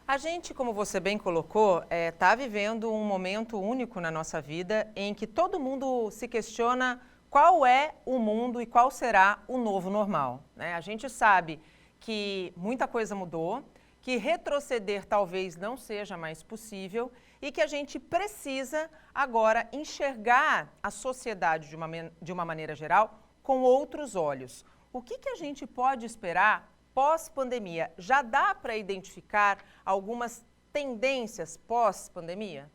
A gente, como você bem colocou, está vivendo um momento único na nossa vida em que todo mundo se questiona qual é o mundo e qual será o novo normal, né? A gente sabe que muita coisa mudou, que retroceder talvez não seja mais possível e que a gente precisa agora enxergar a sociedade de uma maneira geral com outros olhos. O que a gente pode esperar pós-pandemia? Já dá para identificar algumas tendências pós-pandemia?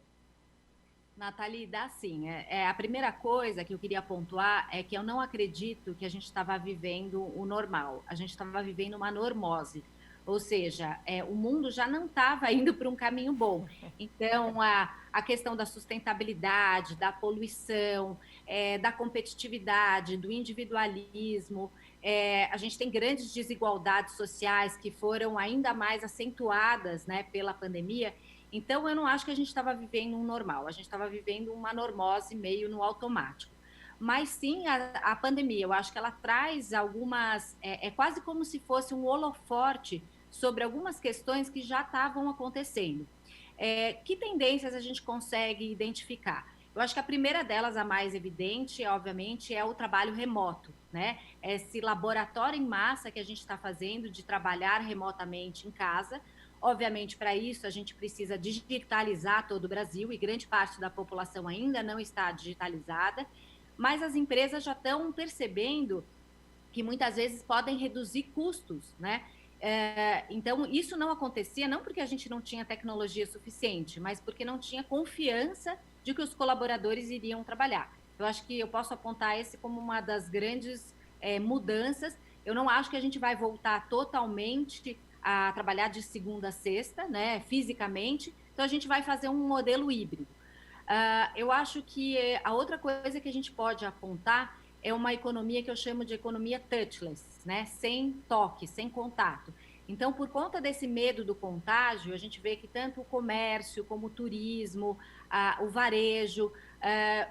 Nathalie, dá sim. A primeira coisa que eu queria pontuar é que eu não acredito que a gente estava vivendo o normal. A gente estava vivendo uma normose. Ou seja, o mundo já não estava indo para um caminho bom. Então, a questão da sustentabilidade, da poluição, da competitividade, do individualismo, a gente tem grandes desigualdades sociais que foram ainda mais acentuadas, né, pela pandemia. Então, eu não acho que a gente estava vivendo um normal, a gente estava vivendo uma normose meio no automático. Mas sim, a pandemia, eu acho que ela traz algumas, quase como se fosse um holoforte sobre algumas questões que já estavam acontecendo. Que tendências a gente consegue identificar? Eu acho que a primeira delas, a mais evidente, obviamente, é o trabalho remoto, né? Esse laboratório em massa que a gente está fazendo de trabalhar remotamente em casa. Obviamente, para isso, a gente precisa digitalizar todo o Brasil e grande parte da população ainda não está digitalizada, mas as empresas já estão percebendo que muitas vezes podem reduzir custos, né? Então, isso não acontecia não porque a gente não tinha tecnologia suficiente, mas porque não tinha confiança de que os colaboradores iriam trabalhar. Eu acho que eu posso apontar esse como uma das grandes mudanças. Eu não acho que a gente vai voltar totalmente a trabalhar de segunda a sexta, né, fisicamente. Então, a gente vai fazer um modelo híbrido. Eu acho que a outra coisa que a gente pode apontar é uma economia que eu chamo de economia touchless, né? Sem toque, sem contato. Então, por conta desse medo do contágio, a gente vê que tanto o comércio como o turismo, o varejo,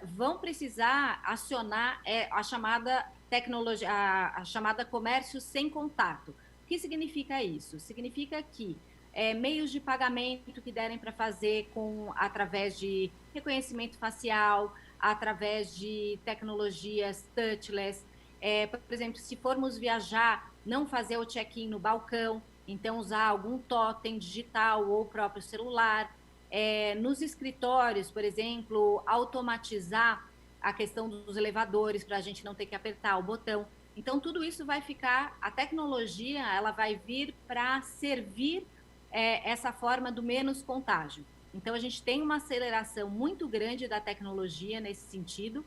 vão precisar acionar a chamada tecnologia, a chamada comércio sem contato. O que significa isso? Significa que meios de pagamento que derem para fazer através de reconhecimento facial, através de tecnologias touchless. Por exemplo, se formos viajar, não fazer o check-in no balcão, então usar algum totem digital ou o próprio celular. Nos escritórios, por exemplo, automatizar a questão dos elevadores para a gente não ter que apertar o botão. Então, tudo isso vai ficar, a tecnologia ela vai vir para servir essa forma do menos contágio. Então, a gente tem uma aceleração muito grande da tecnologia nesse sentido.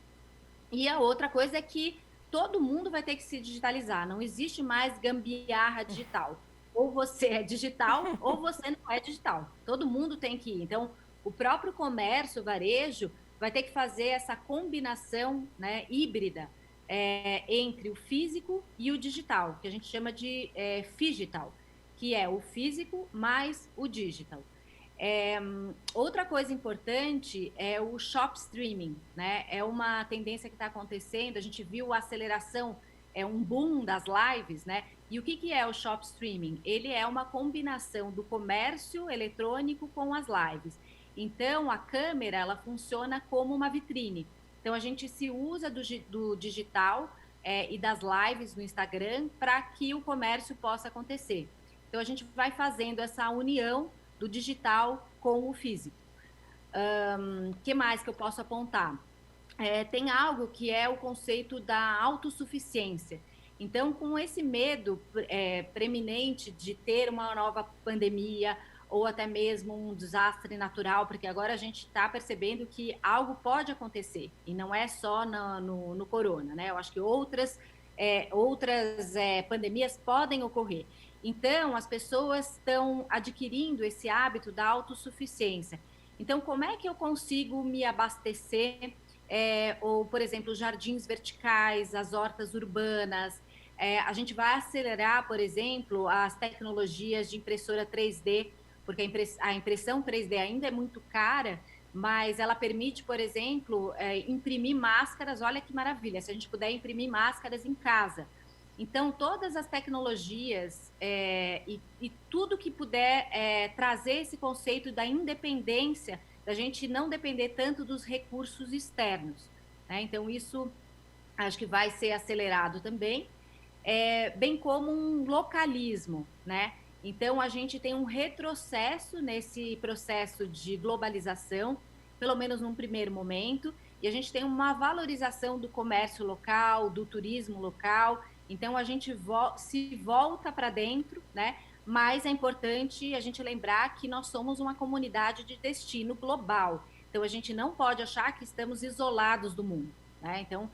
E a outra coisa é que todo mundo vai ter que se digitalizar. Não existe mais gambiarra digital. Ou você é digital ou você não é digital. Todo mundo tem que ir. Então, o próprio comércio, o varejo, vai ter que fazer essa combinação, né, híbrida entre o físico e o digital, que a gente chama de phygital, que é o físico mais o digital. Outra coisa importante é o shop streaming, né? É uma tendência que está acontecendo, a gente viu a aceleração, um boom das lives, né? E o que é o shop streaming? Ele é uma combinação do comércio eletrônico com as lives. Então, a câmera, ela funciona como uma vitrine. Então, a gente se usa do digital e das lives no Instagram para que o comércio possa acontecer. Então, a gente vai fazendo essa união do digital com o físico. Que mais que eu posso apontar? Tem algo que é o conceito da autossuficiência. Então, com esse medo preeminente de ter uma nova pandemia ou até mesmo um desastre natural, porque agora a gente está percebendo que algo pode acontecer, e não é só no corona, né? Eu acho que outras pandemias podem ocorrer. Então, as pessoas estão adquirindo esse hábito da autossuficiência. Então, como é que eu consigo me abastecer? Ou, por exemplo, jardins verticais, as hortas urbanas. A gente vai acelerar, por exemplo, as tecnologias de impressora 3D, porque a impressão 3D ainda é muito cara, mas ela permite, por exemplo, imprimir máscaras. Olha que maravilha, se a gente puder imprimir máscaras em casa. Então, todas as tecnologias e tudo que puder trazer esse conceito da independência, da gente não depender tanto dos recursos externos, né? Então, isso acho que vai ser acelerado também, bem como um localismo, né? Então, a gente tem um retrocesso nesse processo de globalização, pelo menos num primeiro momento, e a gente tem uma valorização do comércio local, do turismo local. Então, a gente se volta para dentro, né? Mas é importante a gente lembrar que nós somos uma comunidade de destino global. Então, a gente não pode achar que estamos isolados do mundo, né? Então,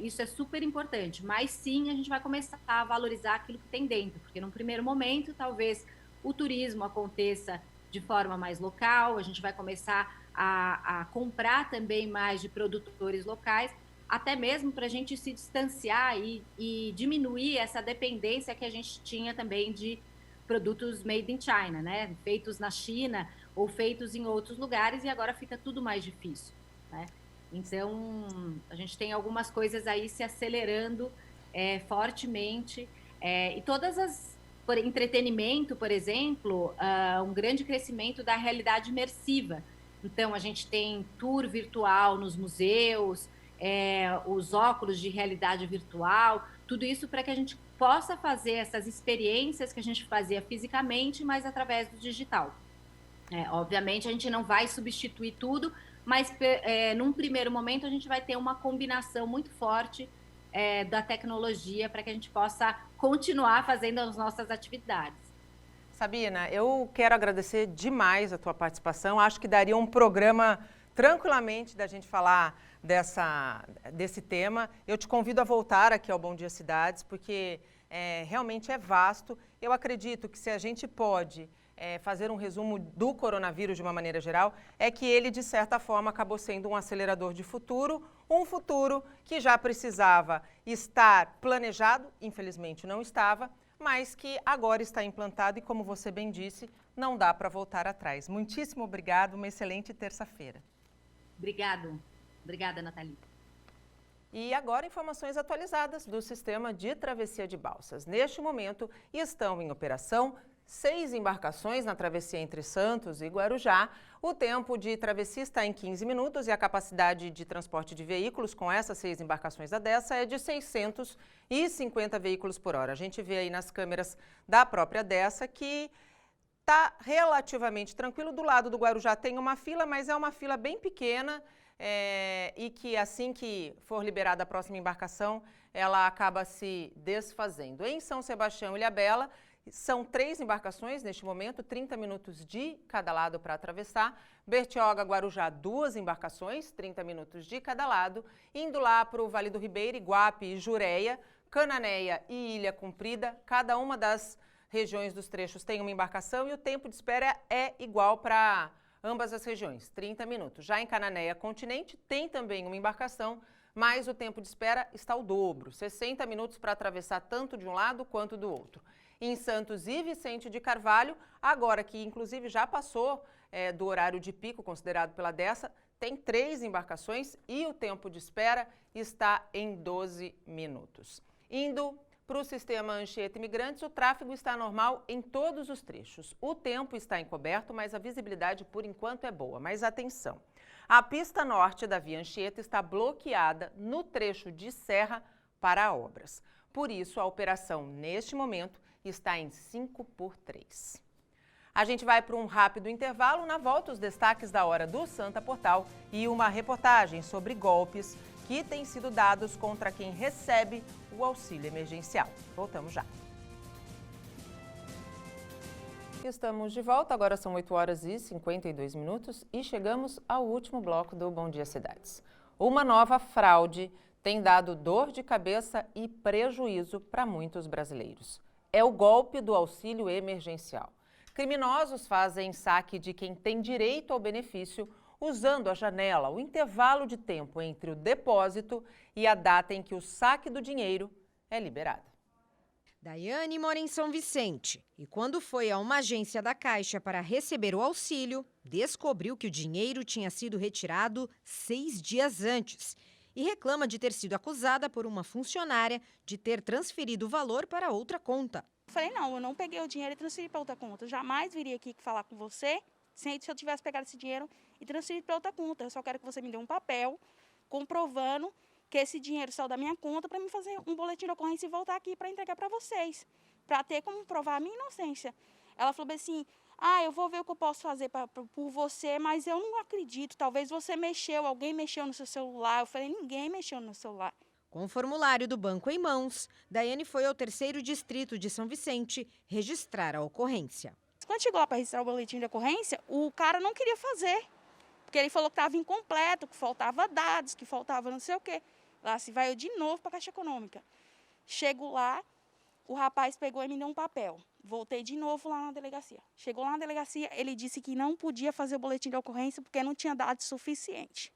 isso é super importante. Mas, sim, a gente vai começar a valorizar aquilo que tem dentro. Porque, num primeiro momento, talvez o turismo aconteça de forma mais local. A gente vai começar a comprar também mais de produtores locais, até mesmo para a gente se distanciar e diminuir essa dependência que a gente tinha também de produtos made in China, né? Feitos na China ou feitos em outros lugares, e agora fica tudo mais difícil, né? Então, a gente tem algumas coisas aí se acelerando fortemente, e todas por entretenimento, por exemplo, um grande crescimento da realidade imersiva. Então, a gente tem tour virtual nos museus, os óculos de realidade virtual, tudo isso para que a gente possa fazer essas experiências que a gente fazia fisicamente, mas através do digital. Obviamente, a gente não vai substituir tudo, mas num primeiro momento a gente vai ter uma combinação muito forte da tecnologia para que a gente possa continuar fazendo as nossas atividades. Sabina, eu quero agradecer demais a tua participação. Acho que daria um programa tranquilamente da gente falar desse tema. Eu te convido a voltar aqui ao Bom Dia Cidades, porque realmente é vasto. Eu acredito que se a gente pode fazer um resumo do coronavírus de uma maneira geral, é que ele, de certa forma, acabou sendo um acelerador de futuro, um futuro que já precisava estar planejado, infelizmente não estava, mas que agora está implantado e, como você bem disse, não dá para voltar atrás. Muitíssimo obrigado, uma excelente terça-feira. Obrigada, Nathalie. E agora informações atualizadas do sistema de travessia de balsas. Neste momento estão em operação 6 embarcações na travessia entre Santos e Guarujá. O tempo de travessia está em 15 minutos e a capacidade de transporte de veículos com essas 6 embarcações da Dessa é de 650 veículos por hora. A gente vê aí nas câmeras da própria Dessa que está relativamente tranquilo. Do lado do Guarujá tem uma fila, mas é uma fila bem pequena e que assim que for liberada a próxima embarcação, ela acaba se desfazendo. Em São Sebastião e Ilhabela, são 3 embarcações neste momento, 30 minutos de cada lado para atravessar. Bertioga, Guarujá, 2 embarcações, 30 minutos de cada lado. Indo lá para o Vale do Ribeira, Iguape e Jureia, Cananéia e Ilha Comprida, cada uma das regiões dos trechos tem uma embarcação e o tempo de espera é igual para ambas as regiões, 30 minutos. Já em Cananéia Continente tem também uma embarcação, mas o tempo de espera está o dobro, 60 minutos para atravessar tanto de um lado quanto do outro. Em Santos e Vicente de Carvalho, agora que inclusive já passou do horário de pico considerado pela Dessa, tem 3 embarcações e o tempo de espera está em 12 minutos. Indo para o sistema Anchieta Imigrantes, o tráfego está normal em todos os trechos. O tempo está encoberto, mas a visibilidade por enquanto é boa. Mas atenção, a pista norte da Via Anchieta está bloqueada no trecho de serra para obras. Por isso, a operação neste momento está em 5x3. A gente vai para um rápido intervalo. Na volta, os destaques da hora do Santa Portal e uma reportagem sobre golpes que têm sido dados contra quem recebe o auxílio emergencial. Voltamos já. Estamos de volta, agora são 8h52 e chegamos ao último bloco do Bom Dia Cidades. Uma nova fraude tem dado dor de cabeça e prejuízo para muitos brasileiros. É o golpe do auxílio emergencial. Criminosos fazem saque de quem tem direito ao benefício usando a janela, o intervalo de tempo entre o depósito e a data em que o saque do dinheiro é liberado. Daiane mora em São Vicente e quando foi a uma agência da Caixa para receber o auxílio, descobriu que o dinheiro tinha sido retirado 6 dias antes e reclama de ter sido acusada por uma funcionária de ter transferido o valor para outra conta. Falei, não, eu não peguei o dinheiro e transferi para outra conta. Eu jamais viria aqui falar com você se eu tivesse pegado esse dinheiro e transferido para outra conta. Eu só quero que você me dê um papel comprovando que esse dinheiro saiu da minha conta para me fazer um boletim de ocorrência e voltar aqui para entregar para vocês, para ter como provar a minha inocência. Ela falou assim, eu vou ver o que eu posso fazer por você, mas eu não acredito, talvez você alguém mexeu no seu celular. Eu falei, ninguém mexeu no celular. Com o formulário do banco em mãos, Daiane foi ao 3º distrito de São Vicente registrar a ocorrência. Quando chegou lá para registrar o boletim de ocorrência, o cara não queria fazer, porque ele falou que estava incompleto, que faltava dados, que faltava não sei o quê. Lá se vai eu de novo para a Caixa Econômica. Chego lá, o rapaz pegou e me deu um papel. Voltei de novo lá na delegacia. Chegou lá na delegacia, ele disse que não podia fazer o boletim de ocorrência porque não tinha dados suficiente.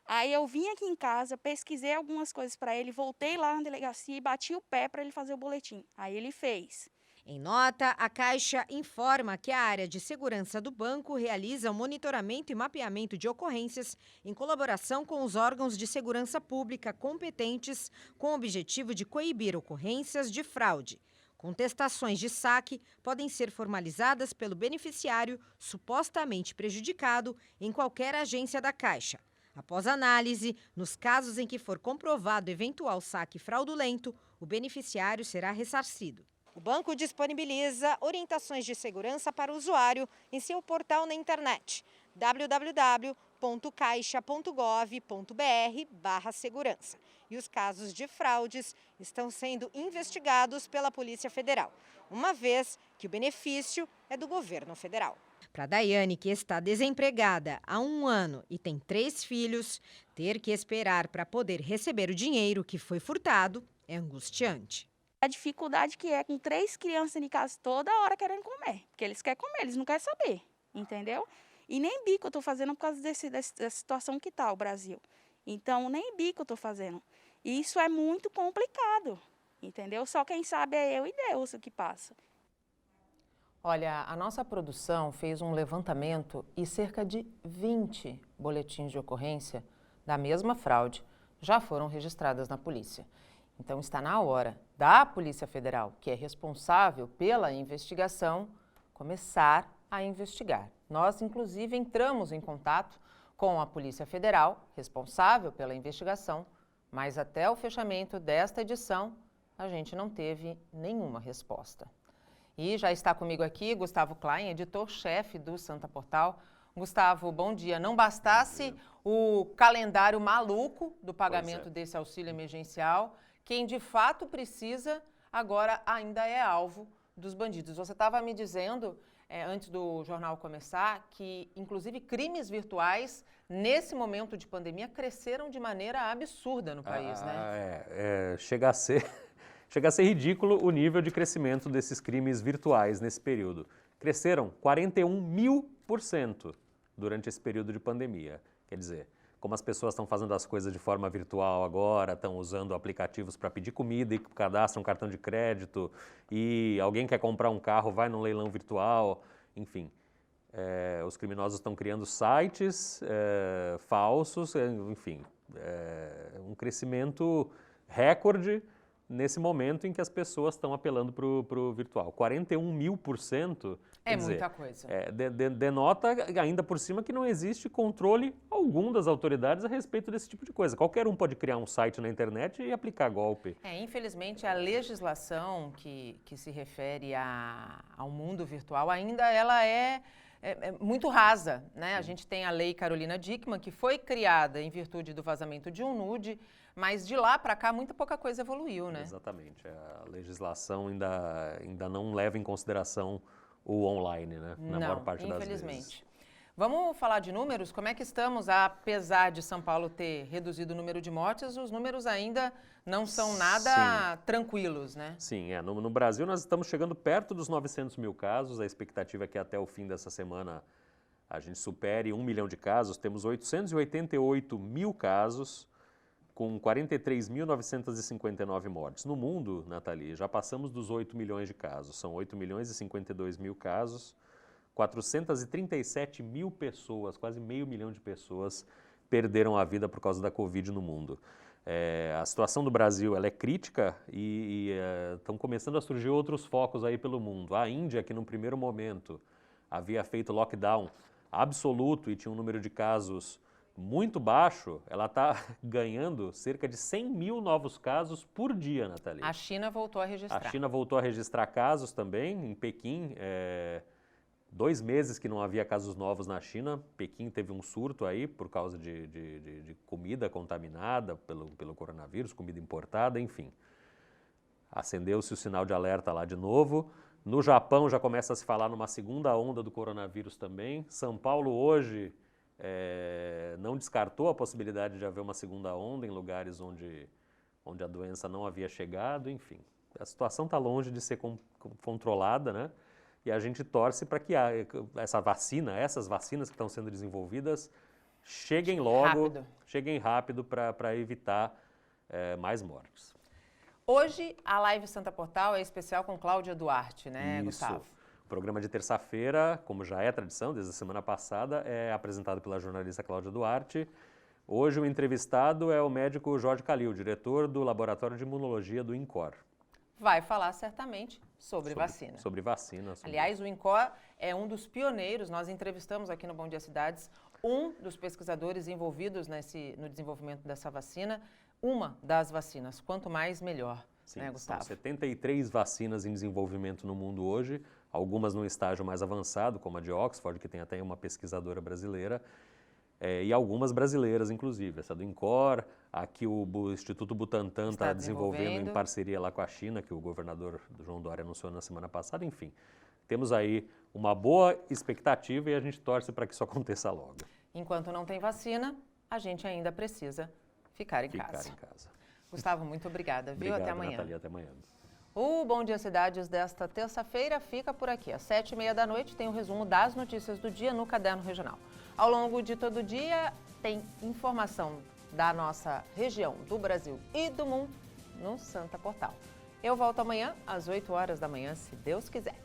Aí eu vim aqui em casa, pesquisei algumas coisas para ele, voltei lá na delegacia e bati o pé para ele fazer o boletim. Aí ele fez. Em nota, a Caixa informa que a área de segurança do banco realiza o monitoramento e mapeamento de ocorrências em colaboração com os órgãos de segurança pública competentes, com o objetivo de coibir ocorrências de fraude. Contestações de saque podem ser formalizadas pelo beneficiário supostamente prejudicado em qualquer agência da Caixa. Após análise, nos casos em que for comprovado eventual saque fraudulento, o beneficiário será ressarcido. O banco disponibiliza orientações de segurança para o usuário em seu portal na internet, www.caixa.com.br. www.caixa.gov.br/segurança. E os casos de fraudes estão sendo investigados pela Polícia Federal, uma vez que o benefício é do governo federal. Para Daiane, que está desempregada há 1 ano e tem 3 filhos, ter que esperar para poder receber o dinheiro que foi furtado é angustiante. A dificuldade que é com 3 crianças em casa toda hora querendo comer, porque eles querem comer, eles não querem saber, entendeu? E nem bico eu estou fazendo por causa dessa situação que está o Brasil. Então, nem bico eu estou fazendo. E isso é muito complicado, entendeu? Só quem sabe é eu e Deus o que passa. Olha, a nossa produção fez um levantamento e cerca de 20 boletins de ocorrência da mesma fraude já foram registradas na polícia. Então está na hora da Polícia Federal, que é responsável pela investigação, começar a investigar. Nós, inclusive, entramos em contato com a Polícia Federal, responsável pela investigação, mas até o fechamento desta edição, a gente não teve nenhuma resposta. E já está comigo aqui Gustavo Klein, editor-chefe do Santa Portal. Gustavo, bom dia. Não bastasse o calendário maluco do pagamento desse auxílio emergencial, quem de fato precisa agora ainda é alvo dos bandidos. Você estava me dizendo, antes do jornal começar, que inclusive crimes virtuais, nesse momento de pandemia, cresceram de maneira absurda no país, né? Chega a ser ridículo o nível de crescimento desses crimes virtuais nesse período. Cresceram 41.000% durante esse período de pandemia. Quer dizer, como as pessoas estão fazendo as coisas de forma virtual agora, estão usando aplicativos para pedir comida e cadastram um cartão de crédito, e alguém quer comprar um carro, vai num leilão virtual, enfim. Os criminosos estão criando sites falsos, enfim. Um crescimento recorde nesse momento em que as pessoas estão apelando para o virtual. 41.000%. É muita coisa. Denota ainda por cima que não existe controle algum das autoridades a respeito desse tipo de coisa. Qualquer um pode criar um site na internet e aplicar golpe. Infelizmente, a legislação que se refere ao mundo virtual ainda ela é muito rasa, né? A gente tem a Lei Carolina Dickmann, que foi criada em virtude do vazamento de um nude, mas de lá para cá muita pouca coisa evoluiu, né? Exatamente. A legislação ainda não leva em consideração o online, né? Na maior parte das vezes. Infelizmente. Vamos falar de números? Como é que estamos? Apesar de São Paulo ter reduzido o número de mortes, os números ainda não são nada tranquilos, né? Sim, no Brasil nós estamos chegando perto dos 900 mil casos. A expectativa é que até o fim dessa semana a gente supere 1 milhão de casos. Temos 888 mil casos, com 43.959 mortes. No mundo, Nathalie, já passamos dos 8 milhões de casos. São 8 milhões e 52 mil casos, 437 mil pessoas, quase meio milhão de pessoas, perderam a vida por causa da Covid no mundo. A situação do Brasil ela é crítica e estão começando a surgir outros focos aí pelo mundo. A Índia, que no primeiro momento havia feito lockdown absoluto e tinha um número de casos muito baixo, ela está ganhando cerca de 100 mil novos casos por dia, Nathalie. A China voltou a registrar. A China voltou a registrar casos também, em Pequim. 2 meses que não havia casos novos na China. Pequim teve um surto aí por causa de comida contaminada pelo coronavírus, comida importada, enfim. Acendeu-se o sinal de alerta lá de novo. No Japão já começa a se falar numa segunda onda do coronavírus também. São Paulo hoje não descartou a possibilidade de haver uma segunda onda em lugares onde a doença não havia chegado, enfim. A situação está longe de ser controlada, né? E a gente torce para que essas vacinas que estão sendo desenvolvidas cheguem logo, cheguem rápido para evitar mais mortes. Hoje a Live Santa Portal é especial com Cláudia Duarte, né, Isso. Gustavo? O programa de terça-feira, como já é tradição, desde a semana passada, é apresentado pela jornalista Cláudia Duarte. Hoje o entrevistado é o médico Jorge Calil, diretor do Laboratório de Imunologia do INCOR. Vai falar certamente sobre vacina. Sobre vacina. Aliás, o INCOR é um dos pioneiros. Nós entrevistamos aqui no Bom Dia Cidades um dos pesquisadores envolvidos no desenvolvimento dessa vacina, uma das vacinas. Quanto mais, melhor. Sim, né, Gustavo? São 73 vacinas em desenvolvimento no mundo hoje, algumas num estágio mais avançado, como a de Oxford, que tem até uma pesquisadora brasileira. e algumas brasileiras, inclusive. Essa do INCOR, aqui o Instituto Butantan está desenvolvendo em parceria lá com a China, que o governador João Dória anunciou na semana passada. Enfim, temos aí uma boa expectativa e a gente torce para que isso aconteça logo. Enquanto não tem vacina, a gente ainda precisa ficar em casa. Gustavo, muito obrigada, viu? Obrigado, até amanhã. Nathalie, até amanhã. O Bom Dia Cidades desta terça-feira fica por aqui. Às 7h30 da noite tem o resumo das notícias do dia no Caderno Regional. Ao longo de todo o dia tem informação da nossa região, do Brasil e do mundo no Santa Portal. Eu volto amanhã às 8 horas da manhã, se Deus quiser.